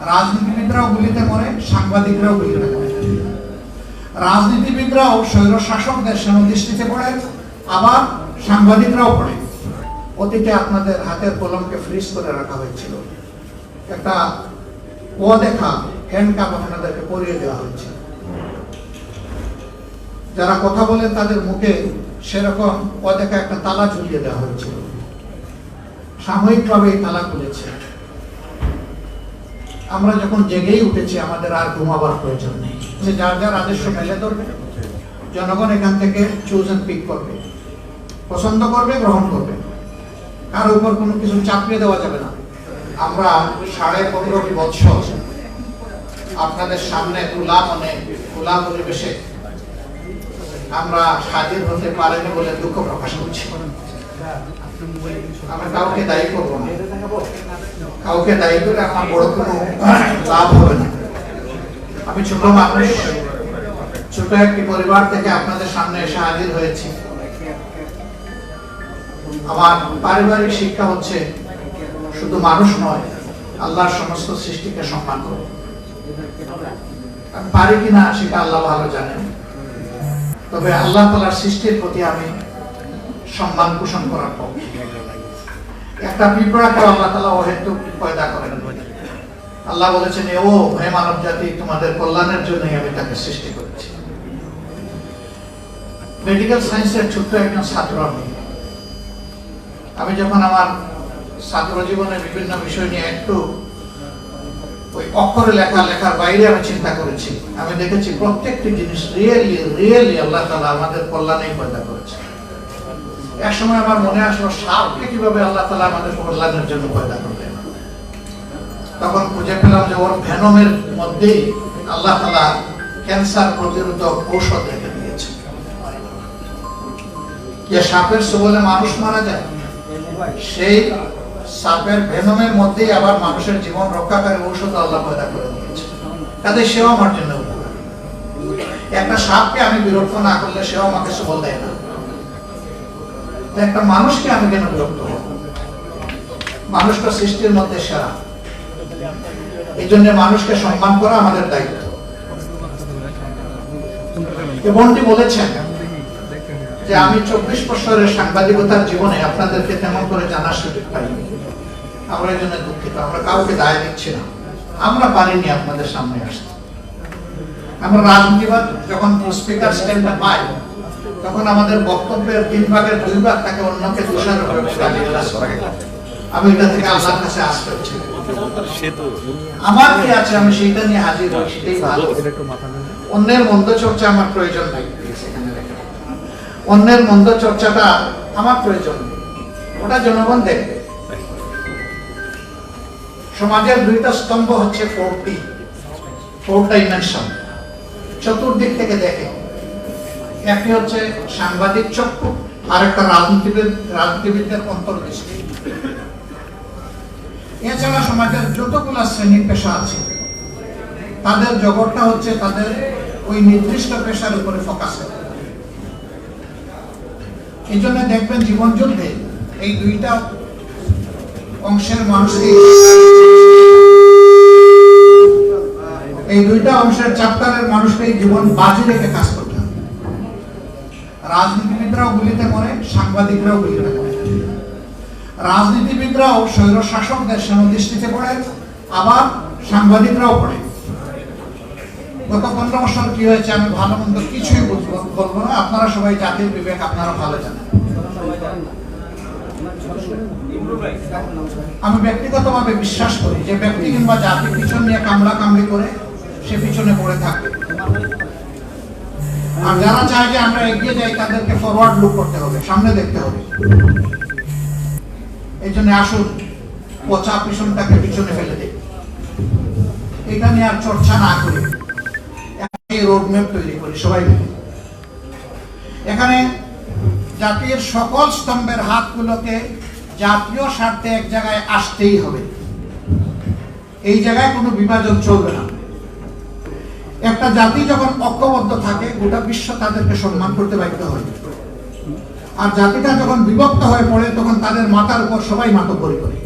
রাজনীতিবিদরাও গুলিতে মরে, সাংবাদিকরাও গুলিতে মরে। রাজনীতিবিদরাও স্বৈর শাসকদের সেনাদৃষ্টিতে পড়ে, আবার সাংবাদিকরাও পড়ে। অতীতে আপনাদের হাতের কলমকে ফ্রিজ করে রাখা হয়েছিল, একটা অদেখা হ্যান্ডকাপ আপনাদেরকে পরিয়ে দেওয়া হয়েছিল। যারা কথা বলেন তাদের মুখে সেরকম অদেখা একটা তালা ঝুলিয়ে দেওয়া হয়েছিল। সাময়িকভাবে এই তালা খুলেছে। আমরা যখন জেগেই উঠেছি, আমাদের আর ঘুমাবার প্রয়োজন নেই। যার যার আদর্শ মেলে ধরবে, জনগণ এখান থেকে চুজ এন্ড পিক করবে, পছন্দ করবে, গ্রহণ করবে। কার উপর কোনো কিছু চাপিয়ে দেওয়া যাবে না। আমরা 15.5 বছর আপনাদের সামনে খোলা মনে, খোলা পরিবেশে আমরা হাজির হতে পারিনি বলে দুঃখ প্রকাশ করছি। আমরা কাউকে দায়ী করবো না, কাউকে দায়ী করে আমার বড় কোনো লাভ হবে না। আমি ছোট মানুষ, ছোট একটি পরিবার থেকে আপনাদের সামনে এসে হাজির হয়েছি। আমার পারিবারিক শিক্ষা হচ্ছে শুধু মানুষ নয়, আল্লাহর সমস্ত সৃষ্টিকে সম্মান করো। আমি পারি কিনা সেটা আল্লাহ ভালো জানেন, তবে আল্লাহ তাআলার সৃষ্টির প্রতি আমি সম্মান পোষণ করার পক্ষে। একটা পিঁপড়াকে আল্লাহ তাআলা অহেতুক পয়দা করেন। আল্লাহ বলেছেন, ও হে মানব জাতি, তোমাদের কল্যাণের জন্যই আমি তাকে সৃষ্টি করেছি। মেডিকেল সায়েন্সের ছোট্ট একজন ছাত্র আমি যখন আমার ছাত্র জীবনের বিভিন্ন বিষয় নিয়ে একটু ওই অক্ষরে লেখার বাইরে আমি চিন্তা করেছি, আমি দেখেছি প্রত্যেকটি জিনিস রিয়েলি আল্লাহ তাআলা আমাদের কল্যাণেই পয়দা করেছে। এক সময় আমার মনে আসলো, সাপকে কিভাবে আল্লাহ তাআলা আমাদের কল্যাণের জন্য পয়দা করলেন। তখন খুঁজে পেলাম যে ওর ভেনমের মধ্যেই আল্লাহ তাআলা ক্যান্সার প্রতিরোধক ঔষধ রেখে দিয়েছে। যে সাপের ছোবলে মানুষ মারা যায়, সেই সাপের ভেনমের মধ্যেই আবার মানুষের জীবন রক্ষাকারী ঔষধ আল্লাহ পয়দা করে দিয়েছে। তাদের সেও আমার জন্য উপকার। একটা সাপকে আমি বিরক্ত না করলে সেও আমাকে ছোবল দেয় না, একটা মানুষকে আমি কেন বিরক্ত হব? মানুষটা সৃষ্টির মধ্যে সেরা। এই জন্য মানুষকে সম্মান করা আমাদের দায়িত্ব। বন্টি বলেছেন যে আমি 24 বছরের সাংবাদিকতার জীবনে আপনাদেরকে তেমন করে জানার সুযোগ পাইনি। আমরা এই জন্য দুঃখিত। আমরা কাউকে দায় দিচ্ছি না, আমরা পারিনি আপনাদের সামনে আসতে। আমরা রাজনীতিবাদ যখন স্পিকার স্ট্যান্ডে পাই, তখন আমাদের বক্তব্যের 3 ভাগের 2 ভাগ তাকে অন্যকে দোষারোপ করে গালিগালাজ করে। আমি এটা থেকে আল্লাহর কাছে আসতে হচ্ছে। আমার কি আছে, আমি সেইটা নিয়ে হাজির হই, সেটাই ভালো। অন্যের মন্দ চর্চা আমার প্রয়োজন নাই। অন্যের মন্দ চর্চাটা আমার প্রয়োজন, ওটা জনগণ দেখবে। সমাজের 2টা স্তম্ভ হচ্ছে 4 ডাইমেনশন, চতুর্দিক থেকে দেখে। একটি হচ্ছে সাংবাদিক চক্ষু, আর একটা রাজনীতিবিদদের অন্তর্দৃষ্টি। এছাড়া সমাজের যতগুলো শ্রেণী পেশা আছে, তাদের জগৎটা হচ্ছে তাদের ওই নির্দিষ্ট পেশার উপরে ফোকাস করে। এই জন্য দেখবেন জীবন যুদ্ধে এই 2টা অংশের মানুষকে, এই 2টা অংশের চ্যাপ্টারের মানুষকে জীবন বাজি রেখে কাজ করতে হবে। রাজনীতিবিদরাও গুলিতে মরে, সাংবাদিকরাও গুলিতে মরে। রাজনীতিবিদরাও স্বৈর শাসকদের সেনাদৃষ্টিতে পড়ে, আবার সাংবাদিকরাও পড়ে। গত 15 বছর কি হয়েছে আমি ভালো মন্দ কিছুই বলবো না, আপনারা সবাই জাতির বিবেক আপনারা ভালো জানেন। আমি ব্যক্তিগতভাবে বিশ্বাস করি যে ব্যক্তি কিংবা জাতির পিছন নিয়ে কামড়ি করে সে পিছনে পড়ে থাকবে। আর যারা চায় যে আমরা এগিয়ে যাই, তাদেরকে ফরওয়ার্ড লুক করতে হবে, সামনে দেখতে হবে। এই জন্য আসুন পচা পিছনটাকে পিছনে ফেলে দেই, এটা নিয়ে আর চর্চা না করে রোডম্যাপ তৈরি করি সবাই মিলে। এখানে জাতির সকল স্তম্ভের হাতগুলোকে জাতীয় স্বার্থে এক জায়গায় আসতেই হবে। এই জায়গায় কোনো বিভাজন চলবে না। একটা জাতি যখন ঐক্যবদ্ধ থাকে, গোটা বিশ্ব তাদেরকে সম্মান করতে বাধ্য হয়। আর জাতিটা যখন বিভক্ত হয়ে পড়ে, তখন তাদের মাথার উপর সবাই মাতব্বরি করে।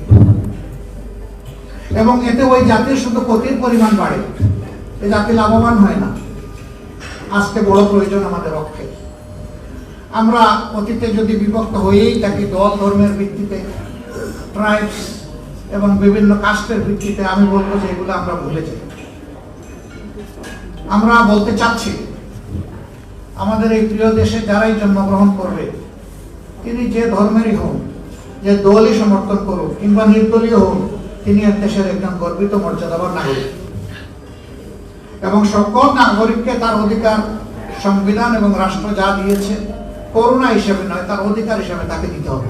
এবং এতে ওই জাতির শুধু ক্ষতির পরিমাণ বাড়ে, এই জাতি লাভবান হয় না। আজকে বড় প্রয়োজন আমাদের রক্ষে। আমরা অতীতে যদি বিভক্ত হয়েই থাকি দল ধর্মের ভিত্তিতে, ট্রাইবস এবং বিভিন্ন কাস্টের ভিত্তিতে, আমি বলবো যে এগুলো আমরা ভুলে যাই। আমরা বলতে চাচ্ছি আমাদের এই প্রিয় দেশে যারাই জন্মগ্রহণ করবে, তিনি যে ধর্মেরই হন, যে দলই সমর্থন করুক কিংবা নির্দলীয় হন, তিনি এক দেশের একজন গর্বিত মর্যাদাবান নাগরিক এবং সকল নাগরিককে তার অধিকার সংবিধান এবং রাষ্ট্র যা দিয়েছে করুণা হিসেবে নয়, তার অধিকার হিসেবে তাকে দিতে হবে।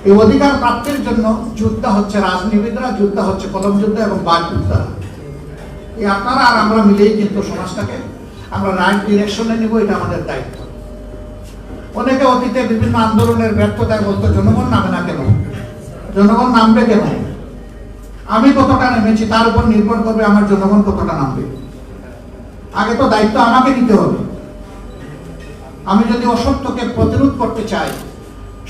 এই অধিকার প্রাপ্তির জন্য যুদ্ধ হচ্ছে রাজনীতিবিদরা, যুদ্ধ হচ্ছে কলম যুদ্ধ এবং বাক যুদ্ধ। এই আপনারা আর আমরা মিলেই কিন্তু সমাজটাকে আমরা রাইট ডিরেকশনে নিব, এটা আমাদের দায়িত্ব। অনেকে অতীতে বিভিন্ন আন্দোলনের ব্যর্থতায় বলতো জনগণ নামে না কেন, জনগণ নামবে কেন? আমি কতটা নেমেছি তার উপর নির্ভর করবে আমার জনগণ কতটা নামবে। আগে তো দায়িত্ব আমাকে নিতে হবে। আমি যদি অসত্যকে প্রতিরোধ করতে চাই,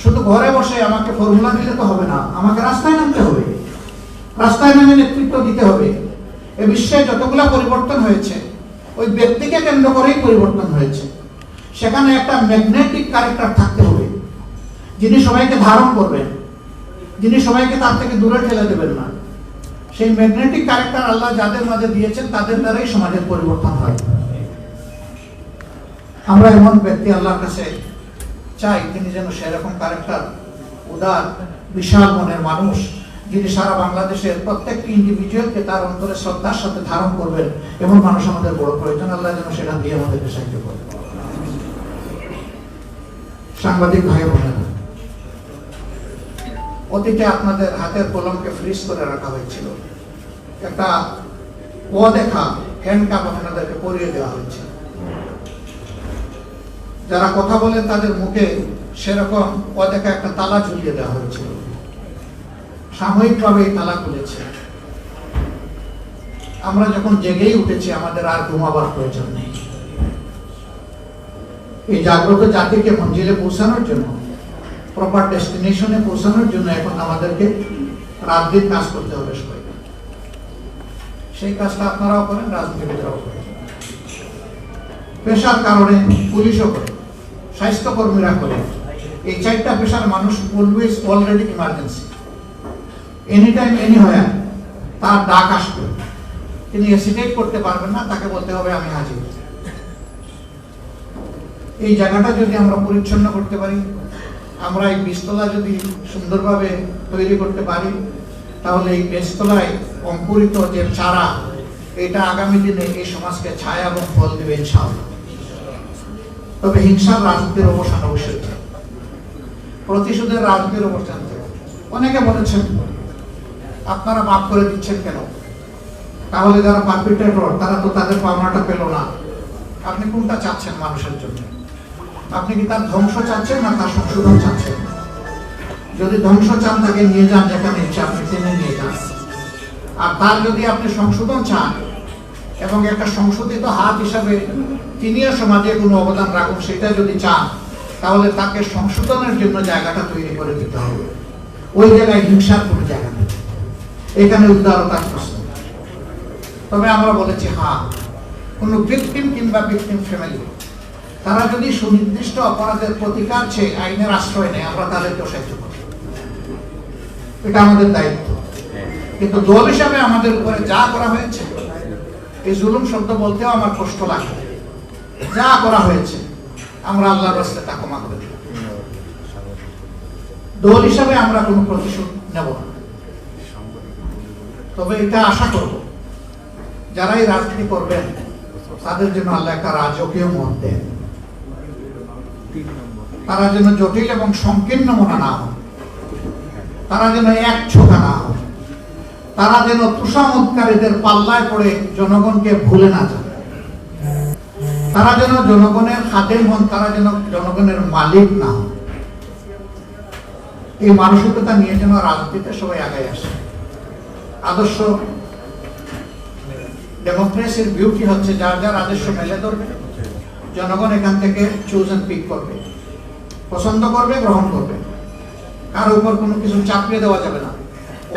শুধু ঘরে বসে আমাকে ফর্মুলা দিলে তো হবে না, আমাকে রাস্তায় নামতে হবে, রাস্তায় নামে নেতৃত্ব দিতে হবে। এ বিশ্বে যতগুলা পরিবর্তন হয়েছে ওই ব্যক্তিকে কেন্দ্র করেই পরিবর্তন হয়েছে। সেখানে একটা ম্যাগনেটিক ক্যারেক্টার থাকতে হবে, যিনি সবাইকে ধারণ করবেন, যিনি সবাইকে তার থেকে দূরে ঠেলে দেবেন না। সেই ম্যাগনেটিক ক্যারেক্টার আল্লাহ যাদের মাঝে দিয়েছেন তাদের দ্বারাই সমাজের পরিবর্তন হয়। আমরা এমন ব্যক্তি আল্লাহর কাছে চাই, তিনি যেন সেরকম ক্যারেক্টার, উদার বিশাল মনের মানুষ, যিনি সারা বাংলাদেশের প্রত্যেকটি ইন্ডিভিজুয়ালকে তার অন্তরে শ্রদ্ধার সাথে ধারণ করবেন, এমন মানুষ আমাদের বড় প্রয়োজন। আল্লাহ যেন সেটা দিয়ে আমাদেরকে সাহায্য করবেন। সাংবাদিক ভাই বোনেরা, অতীতে আপনাদের হাতের কলমকে ফ্রিজ করে রাখা হয়েছিল, একটা অদেখা হ্যান্ডকাপ আপনাদেরকে পরিয়ে দেওয়া হয়েছে। যারা কথা বলেন তাদের মুখে সেরকম অদেখা একটা তালা ঝুলিয়ে দেওয়া হয়েছিল। সাময়িকভাবে এই তালা খুলেছে। আমরা যখন জেগেই উঠেছি, আমাদের আর ঘুমাবার প্রয়োজন নেই। এই জাগ্রত জাতিকে মঞ্জিলে পৌঁছানোর জন্য, প্রপার ডেস্টিনেশনে পৌঁছানোর জন্য এখন আমাদেরকে রাত দিন কাজ করতে হবে সবাইকে। সেই কাজটা আপনারাও করেন, রাজনীতিবিদরাও করেন, পেশার কারণে পুলিশও করে, স্বাস্থ্যকর্মীরা করে। এই চারটা পেশার মানুষ always already emergency, any time any where তার ডাক আসবে। তিনি হেসিটেট করতে পারবেন না, তাকে বলতে হবে আমি হাজির। এই জায়গাটা যদি আমরা পরিচ্ছন্ন করতে পারি, আমরা এই বীজতলা যদি সুন্দরভাবে তৈরি করতে পারি, তাহলে এই বীজতলায় অঙ্কুরিত যে চারা, এটা আগামী দিনে এই সমাজকে ছায়া এবং ফল দেবে ইনশাআল্লাহ। তবে হিংসার রাজনীতির অবসান অবশ্যই, প্রতিশোধের রাজনীতির অবসান। অনেকে বলেছেন আপনারা মাফ করে দিচ্ছেন কেন? তাহলে যারা পারপিট্রেটর তারা তো তাদের পাওনাটা পেল না। আপনি কোনটা চাচ্ছেন মানুষের জন্য? আপনি কি তার ধ্বংস চাচ্ছেন না তার সংশোধন চাচ্ছেন? যদি ধ্বংস চান, তাকে নিয়ে যান যেখানে ইচ্ছা, আপনি টেনে নিয়ে যান। আর তার যদি আপনি সংশোধন চান এবং একটা সংশোধিত হাত হিসাবে তিনিও সমাজে কোনো অবদান রাখুন, সেটা যদি চান, তাহলে তাকে সংশোধনের জন্য জায়গাটা তৈরি করে দিতে হবে। ওই জায়গায় হিংসার কোনো জায়গা নেই, এখানে উদারতার প্রশ্ন। তবে আমরা বলেছি হ্যাঁ, কোনো ভিকটিম কিংবা ভিকটিম ফ্যামিলি তারা যদি সুনির্দিষ্ট অপরাধের প্রতিকার চেয়ে আইনের আশ্রয় নেয়, আমরা তাদেরকেও সাহায্য করি, এটা আমাদের দায়িত্ব। কিন্তু দল হিসাবে আমাদের উপরে যা করা হয়েছে, এই জুলুম শব্দ বলতেও আমার কষ্ট লাগে, যা করা হয়েছে আমরা আল্লাহর রাস্তায় তা ক্ষমা করে দিই। দল হিসাবে আমরা কোনো প্রতিশোধ নেব না। তবে এটা আশা করব যারাই রাজনীতি করবেন তাদের জন্য আল্লাহ একটা রাজকীয় মন দেন, তারা যেন জটিল এবং সংকীর্ণ মনা না হয়, তারা যেন এক ছোকা না হয়, তারা যেন তুষামতকারীদের পাল্লায় পড়ে জনগণকে ভুলে না যায়, তারা যেন জনগণের খাদেম হন, তারা যেন জনগণের মালিক না হন। এই মানসিকতা নিয়ে যেন রাজনীতিতে সবাই আগায় আসে। আদর্শ ডেমোক্রেসির বিউটি হচ্ছে যার যার আদর্শ মেলে ধরবে, জনগণ এখান থেকে চুজ এন্ড পিক করবে, পছন্দ করবে, গ্রহণ করবে। কারো উপর কোনো কিছু চাপিয়ে দেওয়া যাবে না।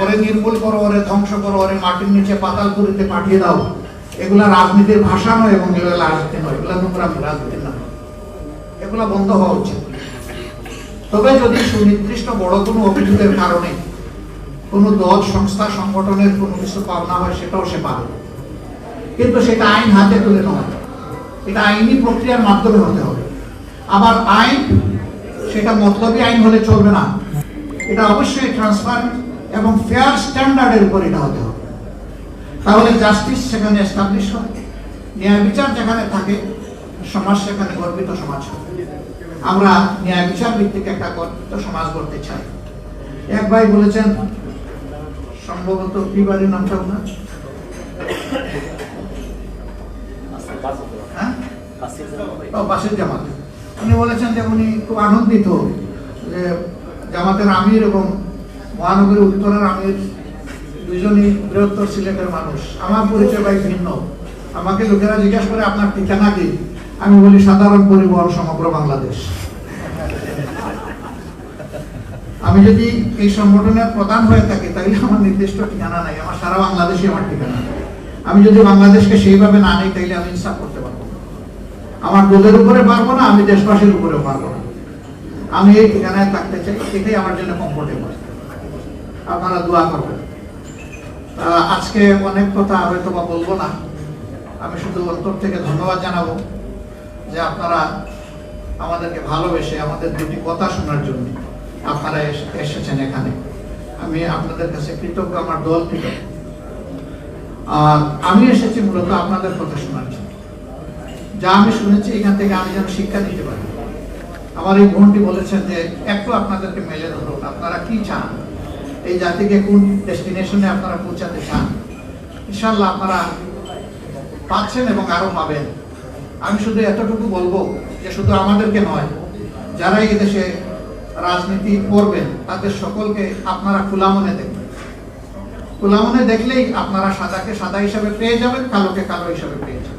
ওরে নির্মূল করো, ওরে ধ্বংস করো, ওরে মাটির নিচে পাতালপুরিতে পাঠিয়ে দাও, এগুলা রাজনীতির ভাষা নয় এবং এগুলো রাজনীতি নয়, এগুলা নোংরামি, রাজনীতি না, এগুলা বন্ধ হওয়া উচিত। তবে যদি সুনির্দিষ্ট বড় কোনো অভিযোগের কারণে কোনো দল, সংস্থা, সংগঠনের কোনো কিছু পাওনা হয়, সেটাও সে পাবে, কিন্তু সেটা আইন হাতে তুলে নয়, এটা আইনি প্রক্রিয়ার মাধ্যমে হতে হবে। আবার আইন সেটা মতলবী আইন হলে চলবে না, এটা অবশ্যই ট্রান্সপারেন্ট এবং ফেয়ার স্ট্যান্ডার্ডের উপর এটা হতে হবে। তাহলে জাস্টিস সেখানে এস্টাবলিশ হয়, ন্যায় বিচার যেখানে থাকে, সমাজ সেখানে গর্বিত সমাজ হয়। আমরা ন্যায় বিচার ভিত্তিক একটা গর্বিত সমাজ করতে চাই। এক ভাই বলেছেন, সম্ভবত কি বাড়ির নামটা না, বাসির জামাত, উনি বলেছেন যে উনি খুব আনন্দিত যে জামাতের আমির এবং মহানগরী উত্তরের আমির দুজনই বৃহত্তর সিলেটের মানুষ। আমার পরিচয় ভাই ভিন্ন, আমাকে লোকেরা জিজ্ঞাসা করে আপনার ঠিকানা কি, আমি বলি সাধারণ পরিবহন সমগ্র বাংলাদেশ। আমি যদি এই সংগঠনের প্রধান হয়ে থাকি তাহলে আমার নির্দিষ্ট ঠিকানা নাই, আমার সারা বাংলাদেশই আমার ঠিকানা। আমি যদি বাংলাদেশকে সেইভাবে না নেই তাইলে আমি ইনসাফ করতে পারবো না, আমার দলের উপরে পারবো না, আমি দেশবাসীর উপরেও পারবো না। আমি এই ঠিকানায় থাকতে চাই, এটাই আমার জন্য কমফোর্টেবল। আপনারা দোয়া করবেন। আজকে অনেক কথা হয়তো বা বলবো না, আমি শুধু অন্তর থেকে ধন্যবাদ জানাবো যে আপনারা আমাদেরকে ভালোবেসে আমাদের দুটি কথা শোনার জন্য আপনারা এসেছেন এখানে। আমি আপনাদের কাছে কৃতজ্ঞ, আমার দল কৃতজ্ঞ। আর আমি এসেছি মূলত আপনাদের কথা শোনার জন্য। যা আমি শুনেছি এখান থেকে আমি যেন শিক্ষা নিতে পারি। আমার এই বোনটি বলেছেন যে একটু আপনাদেরকে মেলে ধরুন, আপনারা কি চান, এই জাতিকে কোন ডেস্টিনেশনে আপনারা পৌঁছাতে চান। ইনশাআল্লাহ আপনারা পাচ্ছেন এবং আরো পাবেন। আমি শুধু এতটুকু বলবো যে শুধু আমাদেরকে নয়, যারা এই দেশে রাজনীতি করবেন তাদের সকলকে আপনারা খোলা মনে দেখবেন। খোলা মনে দেখলেই আপনারা সাদাকে সাদা হিসাবে পেয়ে যাবেন, কালোকে কালো হিসাবে পেয়ে যাবেন।